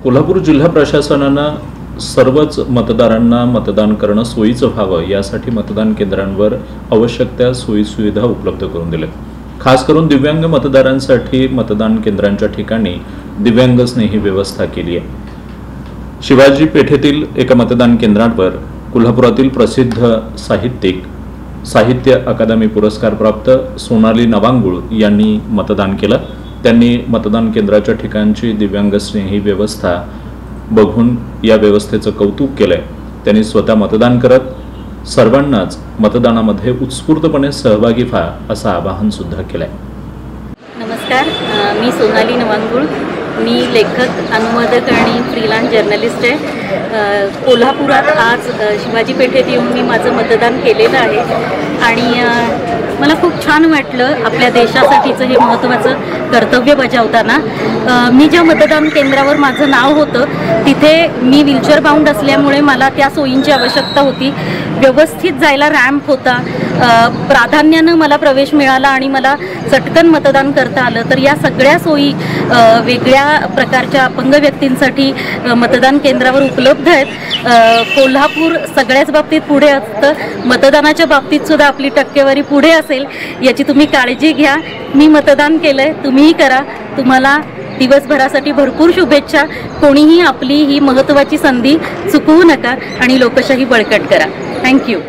कोल्हापूर जिल्हा प्रशासनानं सर्वच मतदारांना मतदान करणं सोयीचं व्हावं यासाठी मतदान केंद्रांवर आवश्यक त्या सोयीसुविधा उपलब्ध करून दिल्या। खास करून दिव्यांग मतदारांसाठी मतदान केंद्रांच्या ठिकाणी दिव्यांग स्नेही व्यवस्था केली आहे। शिवाजी पेठेतील एका मतदान केंद्रावर कोल्हापुरातील प्रसिद्ध साहित्यिक साहित्य अकादमी पुरस्कार प्राप्त सोनाली नवांगुळ यांनी मतदान केलं। त्यांनी मतदान केंद्राच्या ठिकाणची दिव्यांग स्नेही व्यवस्था बघून या व्यवस्थेचं कौतुक केलंय। त्यांनी स्वतः मतदान करत सर्वांनाच मतदानामध्ये उत्स्फूर्तपणे सहभागी व्हा असं आवाहन सुद्धा केलंय। नमस्कार, मी सोनाली नवांगुळ, मी लेखक, अनुवादक आणि फ्रीलान्स जर्नलिस्ट आहे। कोल्हापुरात आज शिवाजी पेठेत येऊन मी माझं मतदान केलेलं आहे आणि मला खूप छान वाटलं। आपल्या देशासाठीचं हे महत्त्वाचं कर्तव्य बजावताना मी ज्या मतदान केंद्रावर माझं नाव होतं तिथे मी व्हीलचेअर बाउंड असल्यामुळे मला त्या सोयींची आवश्यकता होती। व्यवस्थित जायला रॅम्प होता, प्राधान्यानं मला प्रवेश मिळाला आणि मला चटकन मतदान करता आलं। तर या सगळ्या सोयी वेगळ्या प्रकारच्या अपंग व्यक्तींसाठी मतदान केंद्रावर उपलब्ध आहेत। कोल्हापूर सगळ्याच बाबतीत पुढे असतं, मतदानाच्या बाबतीत सुद्धा आपली टक्केवारी पुढे असेल याची तुम्ही काळजी घ्या। मी मतदान केलंय, तुम्हीही करा। तुम्हाला दिवसभरासाठी भरपूर शुभेच्छा। कोणीही आपली ही महत्त्वाची संधी चुकवू नका आणि लोकशाही बळकट करा। थँक्यू।